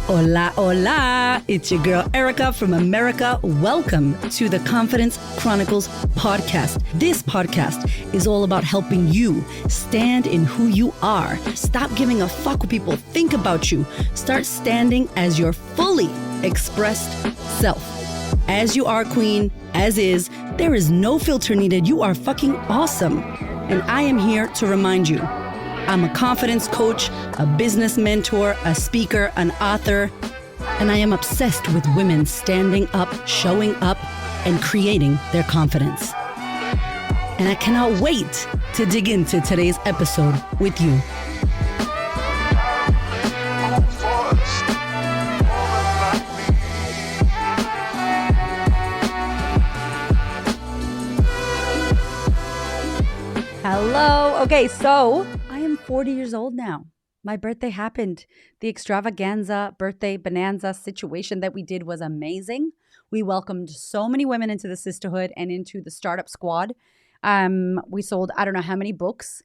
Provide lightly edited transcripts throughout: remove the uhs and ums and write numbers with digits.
Hola, hola. It's your girl, Erica from America. Welcome to the Confidence Chronicles podcast. This podcast is all about helping you stand in who you are. Stop giving a fuck what people think about you. Start standing as your fully expressed self. As you are, queen, as is, there is no filter needed. You are fucking awesome. And I am here to remind you, I'm a confidence coach, a business mentor, a speaker, an author, and I am obsessed with women standing up, showing up, and creating their confidence. And I cannot wait to dig into today's episode with you. Hello. Okay, so I am 40 years old now. My birthday happened. The extravaganza birthday bonanza situation that we did was amazing. We welcomed so many women into the sisterhood and into the startup squad. We sold I don't know how many books.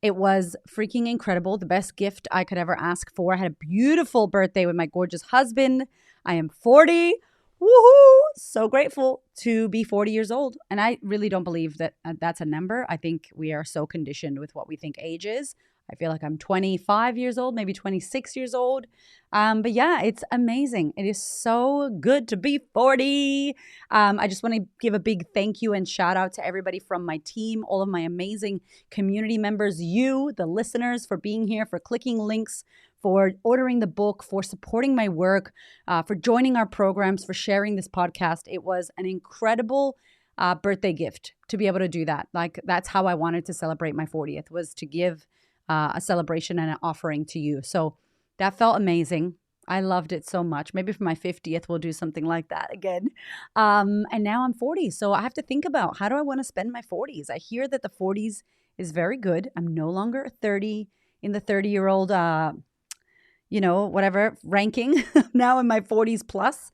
It was freaking incredible. The best gift I could ever ask for. I had a beautiful birthday with my gorgeous husband. I am 40. Woohoo! So grateful to be 40 years old. And I really don't believe that that's a number. I think we are so conditioned with what we think age is. I feel like I'm 25 years old, maybe 26 years old. But yeah, it's amazing. It is so good to be 40. I just want to give a big thank you and shout out to everybody from my team, all of my amazing community members, you, the listeners, for being here, for clicking links, for ordering the book, for supporting my work, for joining our programs, for sharing this podcast. It was an incredible birthday gift to be able to do that. Like, that's how I wanted to celebrate my 40th, was to give a celebration and an offering to you. So that felt amazing. I loved it so much. Maybe for my 50th, we'll do something like that again. And now I'm 40. So I have to think about, how do I want to spend my 40s? I hear that the 40s is very good. I'm no longer 30 in the 30-year-old, whatever ranking. Now in my 40s plus.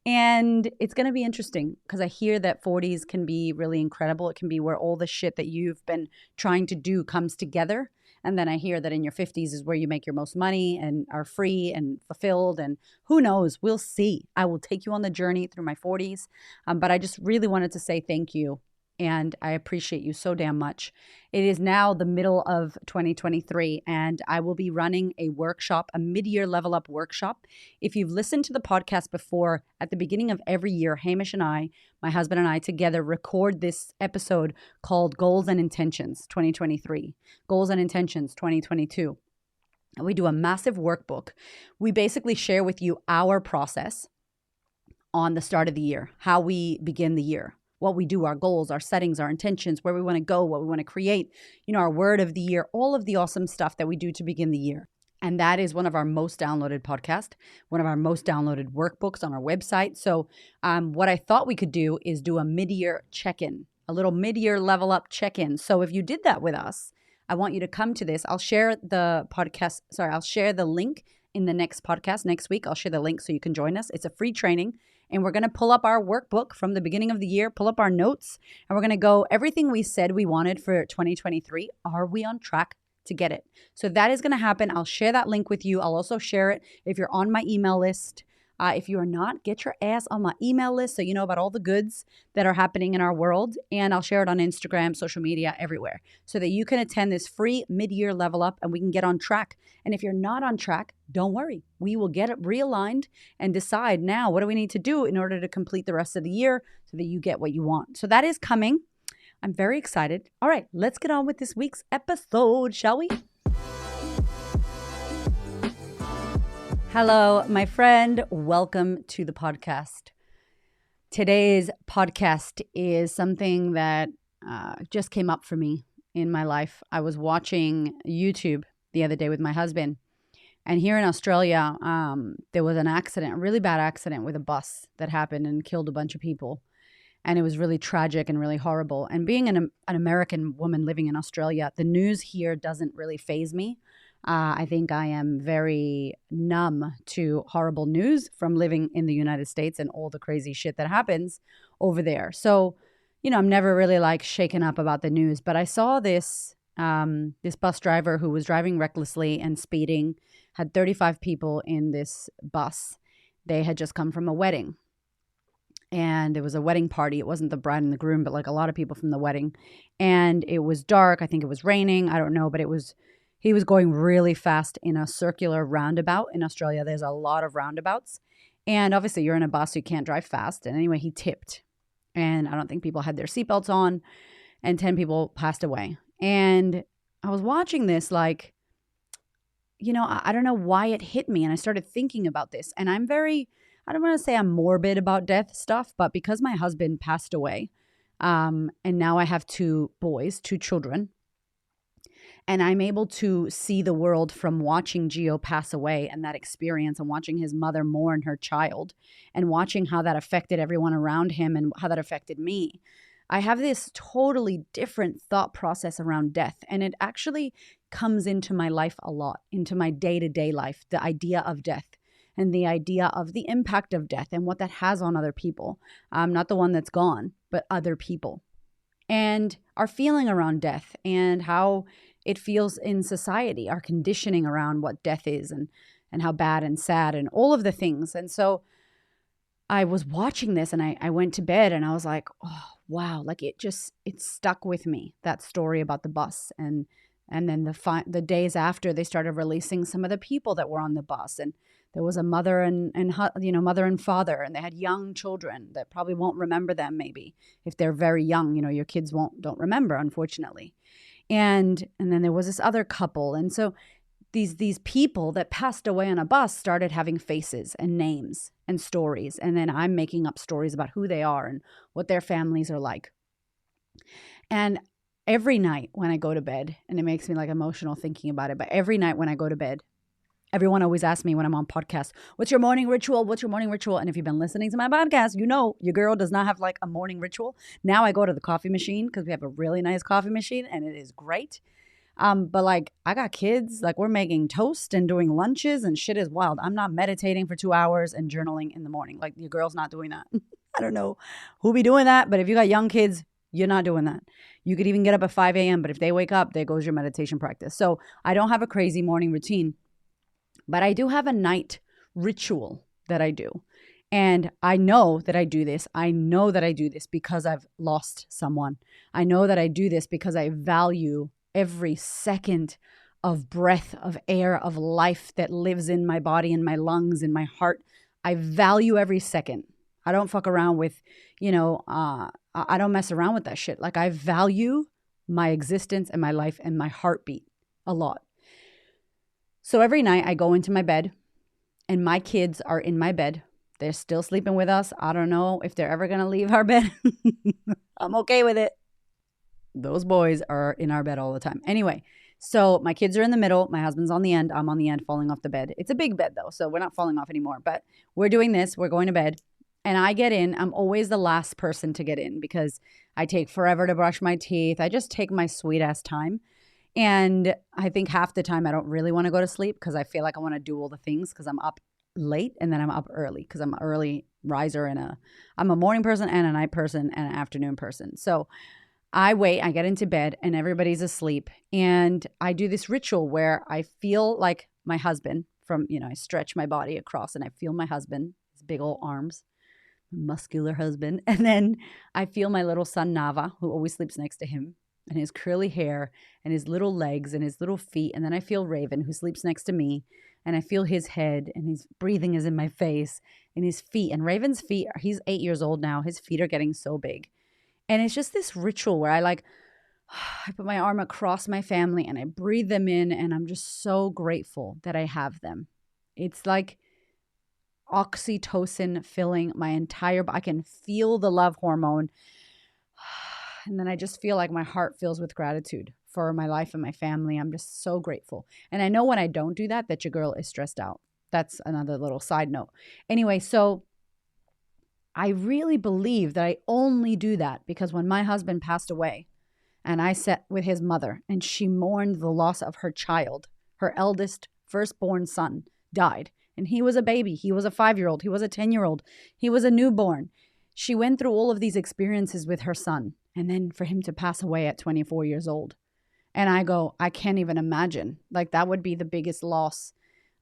And it's going to be interesting because I hear that 40s can be really incredible. It can be where all the shit that you've been trying to do comes together. And then I hear that in your 50s is where you make your most money and are free and fulfilled. And who knows? We'll see. I will take you on the journey through my 40s. But I just really wanted to say thank you. And I appreciate you so damn much. It is now the middle of 2023, and I will be running a workshop, a mid-year level up workshop. If you've listened to the podcast before, at the beginning of every year, Hamish and I, my husband and I together, record this episode called Goals and Intentions 2023, Goals and Intentions 2022. And we do a massive workbook. We basically share with you our process on the start of the year, how we begin the year, what we do, our goals, our settings, our intentions, where we want to go, what we want to create, our word of the year, all of the awesome stuff that we do to begin the year. And that is one of our most downloaded podcasts, one of our most downloaded workbooks on our website. So what I thought we could do is do a mid-year check-in, a little mid-year level up check-in. So if you did that with us, I want you to come to this. I'll share the link in the next podcast next week. I'll share the link so you can join us. It's a free training. And we're going to pull up our workbook from the beginning of the year, pull up our notes, and we're going to go everything we said we wanted for 2023. Are we on track to get it? So that is going to happen. I'll share that link with you. I'll also share it if you're on my email list. If you are not, get your ass on my email list so you know about all the goods that are happening in our world. And I'll share it on Instagram, social media, everywhere, so that you can attend this free mid-year level up and we can get on track. And if you're not on track, don't worry. We will get it realigned and decide now, what do we need to do in order to complete the rest of the year so that you get what you want. So that is coming. I'm very excited. All right, let's get on with this week's episode, shall we? Hello, my friend. Welcome to the podcast. Today's podcast is something that just came up for me in my life. I was watching YouTube the other day with my husband. And here in Australia, there was an accident, a really bad accident with a bus that happened and killed a bunch of people. And it was really tragic and really horrible. And being an American woman living in Australia, the news here doesn't really faze me. I think I am very numb to horrible news from living in the United States and all the crazy shit that happens over there. So, I'm never really shaken up about the news. But I saw this bus driver who was driving recklessly and speeding, had 35 people in this bus. They had just come from a wedding. And it was a wedding party. It wasn't the bride and the groom, but like a lot of people from the wedding. And it was dark. I think it was raining. I don't know, but he was going really fast in a circular roundabout. In Australia, there's a lot of roundabouts. And obviously you're in a bus, so you can't drive fast. And anyway, he tipped. And I don't think people had their seatbelts on. And 10 people passed away. And I was watching this like, I don't know why it hit me. And I started thinking about this. And I don't want to say I'm morbid about death stuff, but because my husband passed away, and now I have 2 boys, 2 children, and I'm able to see the world from watching Gio pass away and that experience, and watching his mother mourn her child, and watching how that affected everyone around him and how that affected me. I have this totally different thought process around death, and it actually comes into my life a lot, into my day-to-day life, the idea of death. And the idea of the impact of death and what that has on other people. Not the one that's gone, but other people. And our feeling around death and how it feels in society, our conditioning around what death is and how bad and sad and all of the things. And so I was watching this and I went to bed and I was like, oh, wow, like it stuck with me, that story about the bus. And then the days after, they started releasing some of the people that were on the bus, and there was a mother and mother and father, and they had young children that probably won't remember them. Maybe if they're very young, your kids don't remember, unfortunately. And then there was this other couple, and so these people that passed away on a bus started having faces and names and stories, and then I'm making up stories about who they are and what their families are like. And every night when I go to bed, and it makes me like emotional thinking about it, but every night when I go to bed, everyone always asks me when I'm on podcasts, what's your morning ritual? What's your morning ritual? And if you've been listening to my podcast, your girl does not have like a morning ritual. Now I go to the coffee machine because we have a really nice coffee machine and it is great. But like I got kids, like we're making toast and doing lunches and shit is wild. I'm not meditating for 2 hours and journaling in the morning. Like your girl's not doing that. I don't know who be doing that, but if you got young kids, you're not doing that. You could even get up at 5 a.m., but if they wake up, there goes your meditation practice. So I don't have a crazy morning routine, but I do have a night ritual that I do. And I know that I do this. I know that I do this because I've lost someone. I know that I do this because I value every second of breath, of air, of life that lives in my body, in my lungs, in my heart. I value every second. I don't fuck around with, I don't mess around with that shit. Like I value my existence and my life and my heartbeat a lot. So every night I go into my bed and my kids are in my bed. They're still sleeping with us. I don't know if they're ever going to leave our bed. I'm okay with it. Those boys are in our bed all the time. Anyway, so my kids are in the middle. My husband's on the end. I'm on the end falling off the bed. It's a big bed though, so we're not falling off anymore. But we're doing this. We're going to bed. And I get in. I'm always the last person to get in because I take forever to brush my teeth. I just take my sweet ass time. And I think half the time I don't really want to go to sleep because I feel like I want to do all the things because I'm up late and then I'm up early because I'm an early riser and I'm a morning person and a night person and an afternoon person. So I wait, I get into bed and everybody's asleep. And I do this ritual where I feel like my husband I stretch my body across and I feel my husband, his big old arms, muscular husband. And then I feel my little son, Nava, who always sleeps next to him, and his curly hair and his little legs and his little feet. And then I feel Raven, who sleeps next to me, and I feel his head and his breathing is in my face and his feet. And Raven's feet, he's 8 years old now. His feet are getting so big. And it's just this ritual where I put my arm across my family and I breathe them in. And I'm just so grateful that I have them. It's like oxytocin filling my entire body. I can feel the love hormone. And then I just feel like my heart fills with gratitude for my life and my family. I'm just so grateful. And I know when I don't do that, that your girl is stressed out. That's another little side note. Anyway, so I really believe that I only do that because when my husband passed away and I sat with his mother and she mourned the loss of her child, her eldest firstborn son died. And he was a baby. He was a 5-year-old. He was a 10-year-old. He was a newborn. She went through all of these experiences with her son. And then for him to pass away at 24 years old. And I go, I can't even imagine. Like that would be the biggest loss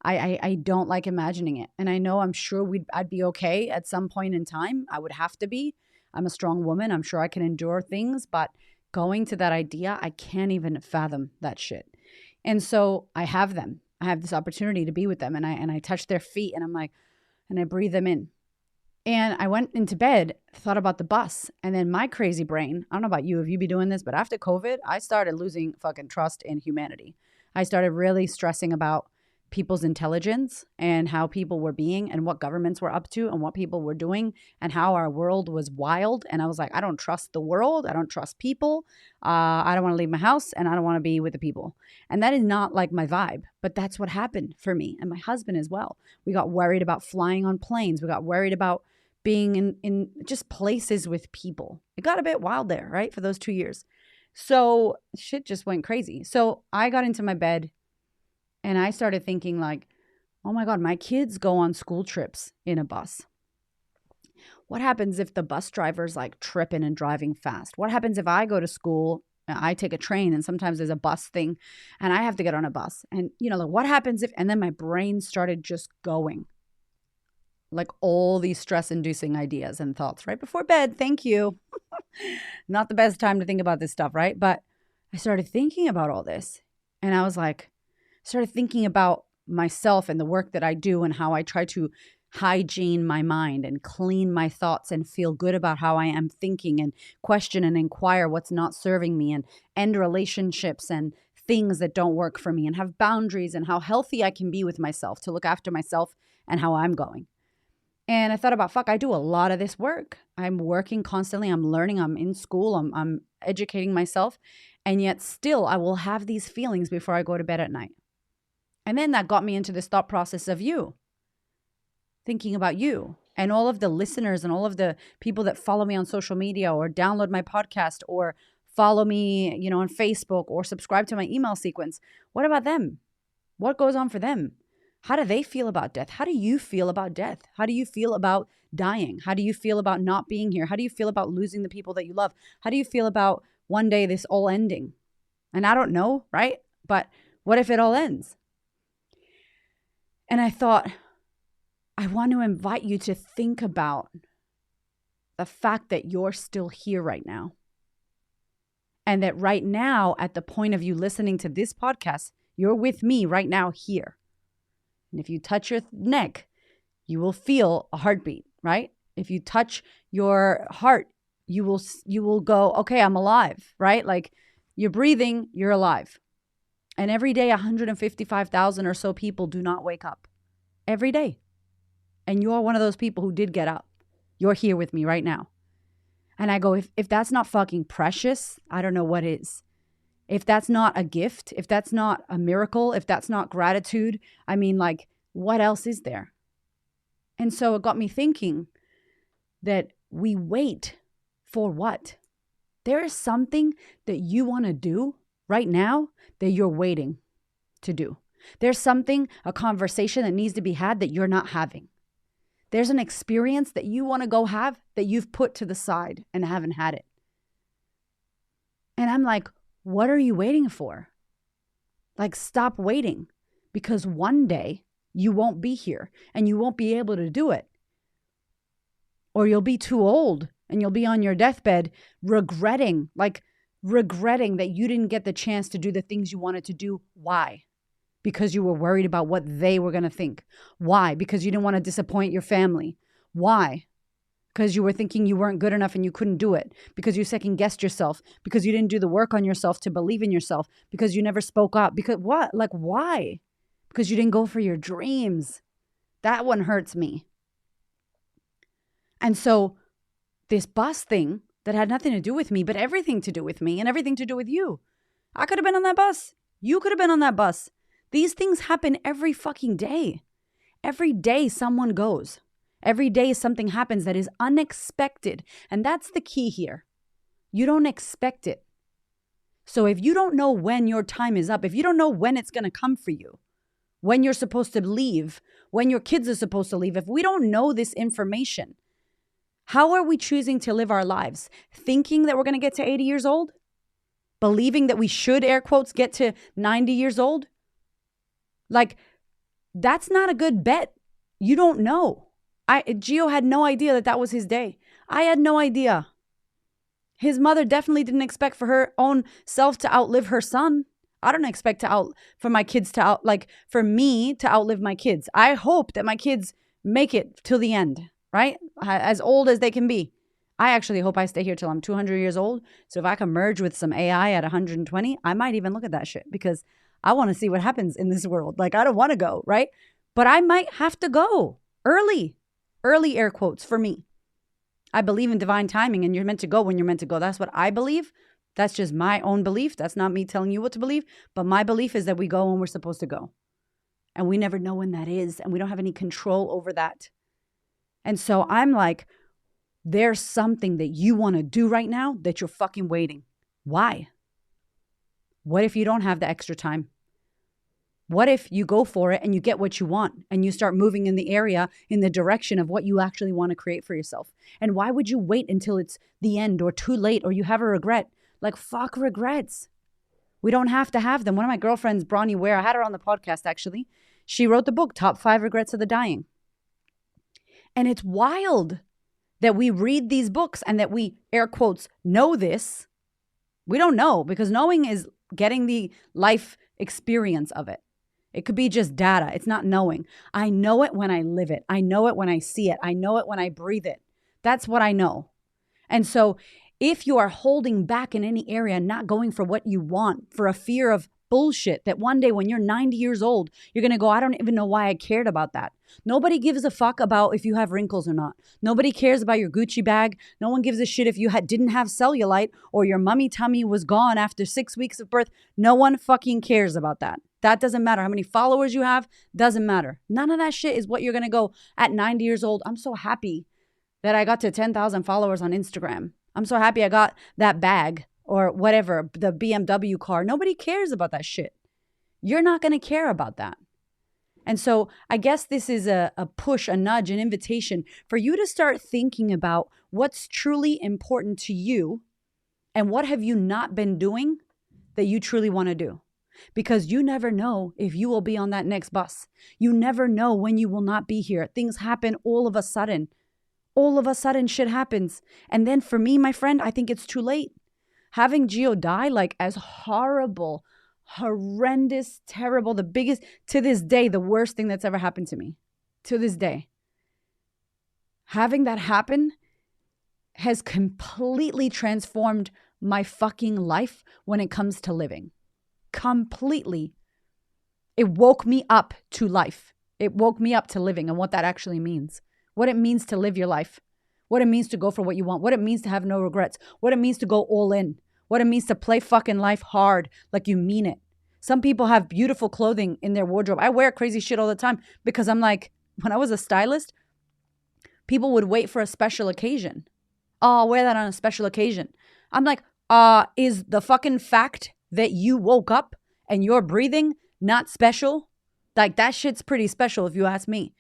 I don't like imagining it. And I know I'm sure I'd be okay at some point in time. I would have to be. I'm a strong woman. I'm sure I can endure things, but going to that idea, I can't even fathom that shit. And so I have them. I have this opportunity to be with them, and I touch their feet, and I'm like, and I breathe them in. And I went into bed, thought about the bus, and then my crazy brain, I don't know about you, if you be doing this, but after COVID, I started losing fucking trust in humanity. I started really stressing about people's intelligence and how people were being and what governments were up to and what people were doing and how our world was wild. And I was like, I don't trust the world. I don't trust people. I don't want to leave my house, and I don't want to be with the people. And that is not like my vibe, but that's what happened for me and my husband as well. We got worried about flying on planes. We got worried about being in just places with people. It got a bit wild there, right? For those 2 years. So shit just went crazy. So I got into my bed and I started thinking like, oh my God, my kids go on school trips in a bus. What happens if the bus driver's like tripping and driving fast? What happens if I go to school, I take a train, and sometimes there's a bus thing and I have to get on a bus? And like, what happens if, and then my brain started just going. Like all these stress-inducing ideas and thoughts right before bed. Thank you. Not the best time to think about this stuff, right? But I started thinking about all this, and I was like, started thinking about myself and the work that I do and how I try to hygiene my mind and clean my thoughts and feel good about how I am thinking and question and inquire what's not serving me and end relationships and things that don't work for me and have boundaries and how healthy I can be with myself to look after myself and how I'm going. And I thought about, fuck, I do a lot of this work. I'm working constantly. I'm learning. I'm in school. I'm educating myself. And yet still, I will have these feelings before I go to bed at night. And then that got me into this thought process of you, thinking about you and all of the listeners and all of the people that follow me on social media or download my podcast or follow me, on Facebook or subscribe to my email sequence. What about them? What goes on for them? How do they feel about death? How do you feel about death? How do you feel about dying? How do you feel about not being here? How do you feel about losing the people that you love? How do you feel about one day this all ending? And I don't know, right? But what if it all ends? And I thought, I want to invite you to think about the fact that you're still here right now. And that right now, at the point of you listening to this podcast, you're with me right now here. And if you touch your neck, you will feel a heartbeat, right? If you touch your heart, you will go, okay, I'm alive, right? Like you're breathing, you're alive. And every day, 155,000 or so people do not wake up. Every day. And you're one of those people who did get up. You're here with me right now. And I go, if that's not fucking precious, I don't know what is. If that's not a gift, if that's not a miracle, if that's not gratitude, I mean, like, what else is there? And so it got me thinking that we wait for what? There is something that you want to do right now that you're waiting to do. There's something, a conversation that needs to be had that you're not having. There's an experience that you want to go have that you've put to the side and haven't had it. And I'm like, what are you waiting for? Like, stop waiting, because one day you won't be here and you won't be able to do it. Or you'll be too old and you'll be on your deathbed regretting that you didn't get the chance to do the things you wanted to do. Why? Because you were worried about what they were going to think. Why? Because you didn't want to disappoint your family. Why? Because you were thinking you weren't good enough and you couldn't do it. Because you second-guessed yourself. Because you didn't do the work on yourself to believe in yourself. Because you never spoke up. Because what? Like, why? Because you didn't go for your dreams. That one hurts me. And so this bus thing that had nothing to do with me, but everything to do with me and everything to do with you. I could have been on that bus. You could have been on that bus. These things happen every fucking day. Every day someone goes. Every day something happens that is unexpected. And that's the key here. You don't expect it. So if you don't know when your time is up, if you don't know when it's going to come for you, when you're supposed to leave, when your kids are supposed to leave, if we don't know this information, how are we choosing to live our lives? Thinking that we're going to get to 80 years old? Believing that we should, air quotes, get to 90 years old? Like, That's not a good bet. You don't know. Gio had no idea that that was his day. I had no idea. His mother definitely didn't expect for her own self to outlive her son. I don't expect for my kids to for me to outlive my kids. I hope that my kids make it till the end, right? As old as they can be. I actually hope I stay here till I'm 200 years old. So if I can merge with some AI at 120, I might even look at that shit because I want to see what happens in this world. Like, I don't want to go, right? But I might have to go early air quotes for me. I believe in divine timing and you're meant to go when you're meant to go. That's what I believe. That's just my own belief. That's not me telling you what to believe. But my belief is that we go when we're supposed to go. And we never know when that is. And we don't have any control over that. And so I'm like, there's something that you want to do right now that you're fucking waiting. Why? What if you don't have the extra time? What if you go for it and you get what you want and you start moving in the area in the direction of what you actually want to create for yourself? And why would you wait until it's the end or too late or you have a regret? Like, fuck regrets. We don't have to have them. One of my girlfriends, Bronnie Ware, I had her on the podcast actually. She wrote the book, Top 5 Regrets of the Dying. And it's wild that we read these books and that we, air quotes, know this. We don't know because knowing is getting the life experience of it. It could be just data. It's not knowing. I know it when I live it. I know it when I see it. I know it when I breathe it. That's what I know. And so if you are holding back in any area, not going for what you want, for a fear of bullshit that one day when you're 90 years old, you're going to go, I don't even know why I cared about that. Nobody gives a fuck about if you have wrinkles or not. Nobody cares about your Gucci bag. No one gives a shit if you didn't have cellulite or your mummy tummy was gone after 6 weeks of birth. No one fucking cares about that. That doesn't matter. How many followers you have doesn't matter. None of that shit is what you're going to go at 90 years old. I'm so happy that I got to 10,000 followers on Instagram. I'm so happy I got that bag or whatever, the BMW car. Nobody cares about that shit. You're not going to care about that. And so I guess this is a push, a nudge, an invitation for you to start thinking about what's truly important to you and what have you not been doing that you truly want to do. Because you never know if you will be on that next bus. You never know when you will not be here. Things happen all of a sudden. All of a sudden shit happens. And then for me, my friend, I think it's too late. Having Gio die, like as horrible, horrendous, terrible, the biggest, to this day, the worst thing that's ever happened to me. To this day. Having that happen has completely transformed my fucking life when it comes to living. Completely. It woke me up to life. It woke me up to living and what that actually means. What it means to live your life. What it means to go for what you want. What it means to have no regrets. What it means to go all in. What it means to play fucking life hard like you mean it. Some people have beautiful clothing in their wardrobe. I wear crazy shit all the time because I'm like, when I was a stylist, people would wait for a special occasion. Oh, I'll wear that on a special occasion. I'm like, is the fucking fact that you woke up and you're breathing not special? Like, that shit's pretty special if you ask me.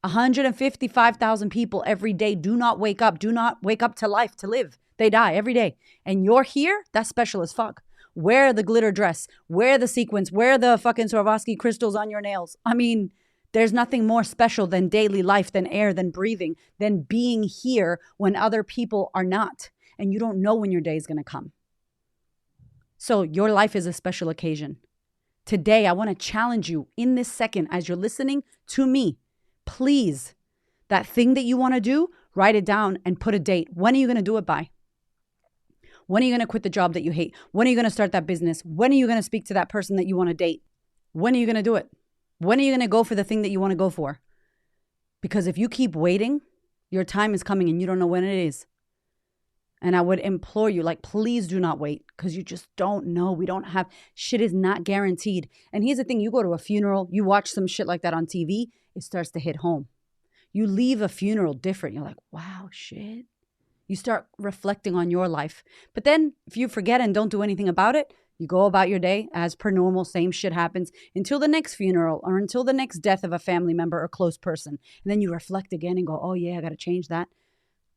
155,000 people every day do not wake up to life, to live. They die every day. And you're here? That's special as fuck. Wear the glitter dress. Wear the sequins. Wear the fucking Swarovski crystals on your nails. I mean, there's nothing more special than daily life, than air, than breathing, than being here when other people are not. And you don't know when your day is going to come. So your life is a special occasion. Today, I want to challenge you in this second as you're listening to me. Please, that thing that you want to do, write it down and put a date. When are you going to do it by? When are you going to quit the job that you hate? When are you going to start that business? When are you going to speak to that person that you want to date? When are you going to do it? When are you going to go for the thing that you want to go for? Because if you keep waiting, your time is coming and you don't know when it is. And I would implore you, like, please do not wait because you just don't know. We don't have, shit is not guaranteed. And here's the thing, you go to a funeral, you watch some shit like that on TV, it starts to hit home. You leave a funeral different. You're like, wow, shit. You start reflecting on your life. But then if you forget and don't do anything about it, you go about your day as per normal, same shit happens until the next funeral or until the next death of a family member or close person. And then you reflect again and go, oh yeah, I got to change that.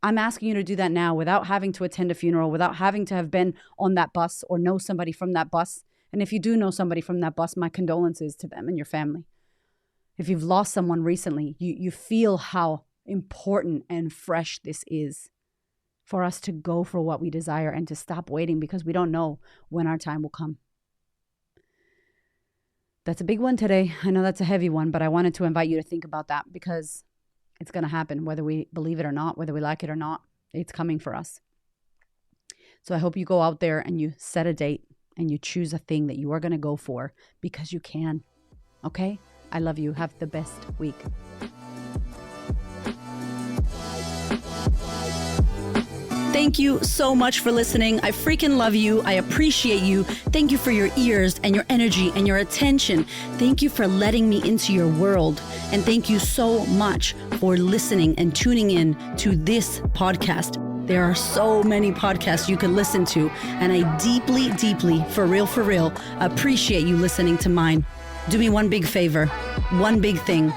I'm asking you to do that now without having to attend a funeral, without having to have been on that bus or know somebody from that bus. And if you do know somebody from that bus, my condolences to them and your family. If you've lost someone recently, you feel how important and fresh this is for us to go for what we desire and to stop waiting, because we don't know when our time will come. That's a big one today. I know that's a heavy one, but I wanted to invite you to think about that, because it's going to happen, whether we believe it or not, whether we like it or not. It's coming for us. So I hope you go out there and you set a date and you choose a thing that you are going to go for, because you can. Okay? I love you. Have the best week. Thank you so much for listening. I freaking love you. I appreciate you. Thank you for your ears and your energy and your attention. Thank you for letting me into your world. And thank you so much for listening and tuning in to this podcast. There are so many podcasts you could listen to, and I deeply, deeply, for real, appreciate you listening to mine. Do me one big favor, one big thing.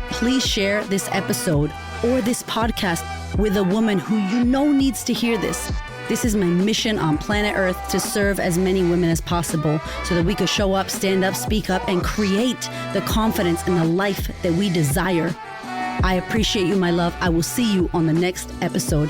Please share this episode or this podcast with a woman who you know needs to hear this. This is my mission on planet Earth, to serve as many women as possible so that we could show up, stand up, speak up, and create the confidence and the life that we desire. I appreciate you, my love. I will see you on the next episode.